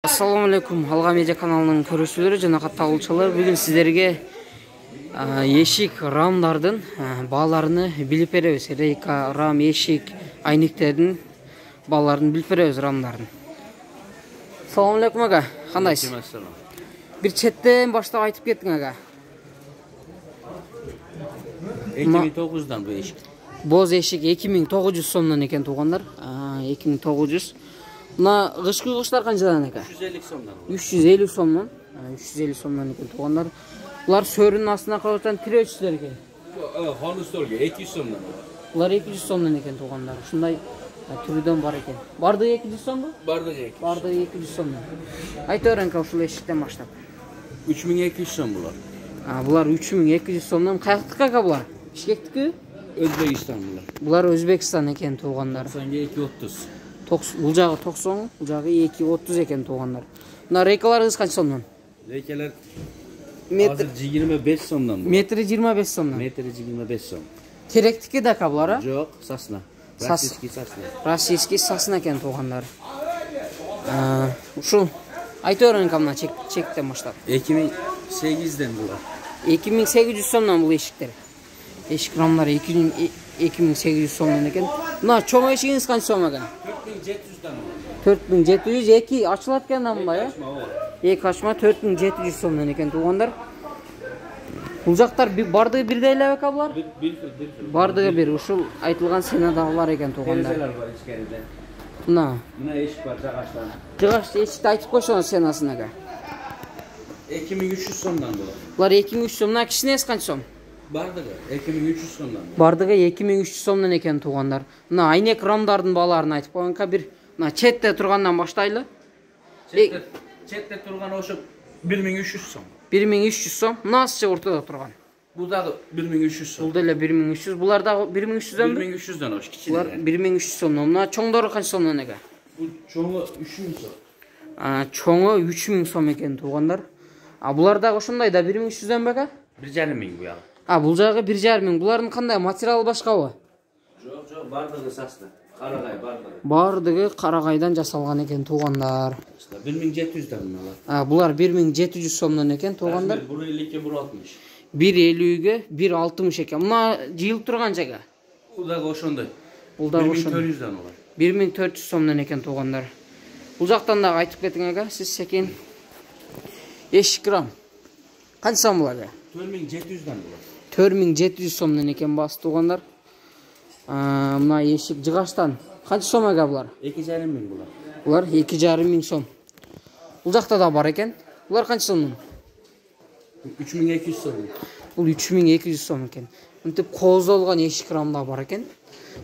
Assalamu alaikum. Алға медиа каналының көрүүчүлөрү жана катталуучулар, бүгүн сиздерге эшик рамдардын бааларын билип беребиз. Рейка, рам, эшик, айнектердин бааларын билип беребиз, рамдардын. Assalamu alaikum ага. Кандайсыз? Бир четтен баштап айтып кеттиң ага. 2009'dan bu eşik. Боз эшик 2900 сомдон экен туугандар. 2900. Мына кышкы куштар канчадан экен? 350 сомдан. 350 сомдон. 350 сомдон экен туугандар. Булар сөрүнүн астына коюлган тирөөчүлөр экен. Honustorga 200 сомдан. Булар 200 сомдон экен туугандар. Ушундай түрүдөн бар экен. Бардыгы 200 сомбу? Bardagi 200. Бардыгы 200 сомдон. Айта береңки ушул эшиктен баштап. 3200 сом bular. Булар 3200 сомдон. Каяктыкы ага булар? Бишкектики? Özbekistan bular. Булар Өзбекстан экен туугандар. 230. Бул жагы 90, бул жагы 230 экен туугандар. Мына рейкаларыңыз канча сомдон? Reykeler Метр hazır 25 somdan bu. метри 25 сомдон. Metri 25 som. Теректики да каблар, а? Yok, sasna. Sas- Российский sasna. Российский сасын экен туугандар. Ушул айта береңки мына чектен баштап. 2008'den bular. 2800 сомдон бул эшиктер. Эшик рамдары 2800 сомдон экен. Мына чоң эшигиңиз канча сом экен? 4700'dan bular. 4700 2 ачылат экен мындай, э? Эки ачма 4700 сомдон экен туугандар. Бул жактар бардыгы бирдей эле бека булар? Bir. Бардыгы бир. Ушул айтылган сенадагылар экен туугандар. Terezeler var içeride. Мына Buna eşik var, cagaçlar. жыгач эшикти айтып койсоңуз сенасын ага. 2300 somdan bular. Булар 2300 сом. Мына кичинеси канча сом? Bardagi 2300 somdan. Бардыгы 2300 сомдон экен туугандар. Мына айнек рамдардын бааларын айтып койгонка бир мына четте тургандан баштайлы. Chetde turgan oşu 1300 som. 1300 сом. Мынасыча ортодо турган. Bu da 1300 som. Бул деле 1300. Булар да 1300дөн бü? 1300'den oş Булар kiçiler. 1300 сомдон. Мына чоңдору канча сомдон экен? Bu çoğu 3000 som. Чоңу 3000 сом экен туугандар. Булар да ошондой да 1300дөн бека? 1,5 bu ya. Бул жагы 1,5 Булардын кандай материалы башкабы? Жоқ, бардығы састы. Қарағай бардығы. Бардыгы карагайдан жасалган экен туугандар. 1700'den bunlar. Булар 1700 сомдон экен туугандар. 1,50'ye 1,60. 1,50'ге 1,60 экен. Мына жыйылып турган жага. Bu da oşonda. Бул да ошондой. 1400'den olar. 1400 сомдон экен туугандар. Бул жактан да айтып кетиң ага, сиз секен. Эшик рам. Канча сом булар? 4700'den bular. 4700 сомдон экен баасы туугандар. Мына эшик жыгачтан канча сом ага булар? 2,5 bular. Булар 2,5 сом. Бул жакта да бар экен. Булар канча сомдон? 3200 som. Бул 3200 сом экен. Мынтип кооздолгон эшик рам да бар экен.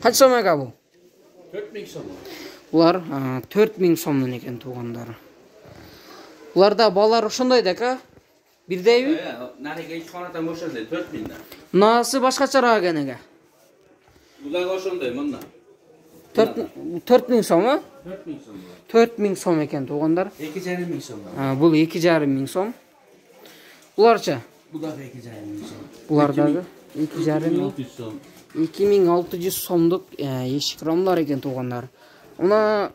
Канча сом ага бул? 4000 som. Булар 4000 сомдон экен туугандар. Буларда балар ошондой дека? Бирдейби? Нарege iç konadan boşandı 4000'den. Мынасы башкачараак экен ага. Bu da oşonda mında. 4000 сом, а? 4000 som. 4000 сом экен туугандар. 2,5 som. Бул 2,5 сом. Буларча? Bu da 2,5 som. Булар дагы 2,5 2600 som. 2600 сомдук эшик рамдар экен туугандар. Мына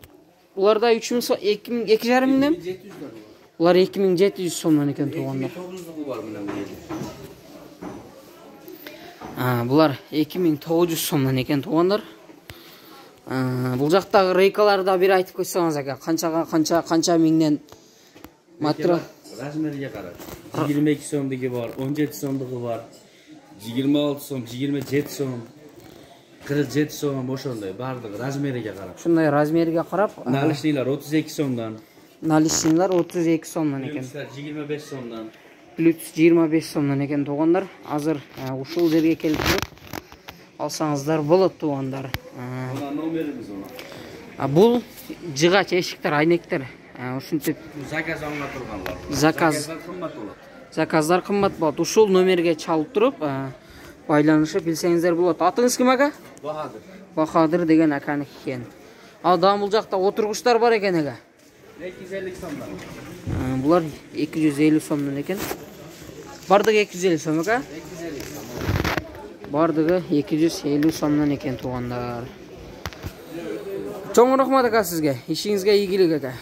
буларда 3000 сом 2,5 2700'den. Булар 2700 сомдон экен туугандар. 2900'luğu var bunun yerinde. Булар 2900 сомдон экен туугандар. Бул жактагы рейкаларды бир айтып койсоңуз ага, канча миңден материал? Razmeriye karar. 22 somdaki var, 17 somdaki var. 26 som, 27 som. 47 som oşonday bardığı razmeriye karar. Ушундай размерге карап, Nalışniler 32 somdan. наличныйлар 32 сомдон экен. Lüksler 25 somdan. Плюс 25 сомдон экен туугандар. Азыр ушул жерге келип туруп алсаңыздар болот туугандар. Ona numarımız ona. Бул жыгач эшиктер, айнектер. Ушинтип Zakaz anlatılganlar. Zakaz. Kımmat olur. заказдар кымбат болот. Ушул номерге чалып туруп байланышып билсеңиздер болот. Атыңыз ким ага? Bahadır. Бахадыр деген аканыкы экен. Дагы бул жакта отургучтар бар экен ага. 250 somdan. Булар 250 сомдон экен. Бардыгы 250 сом ага? 250 som. Бардыгы 250 сомдон экен туугандар. Чоң рахмат ага сизге. Ишиңизге ийгилик ага.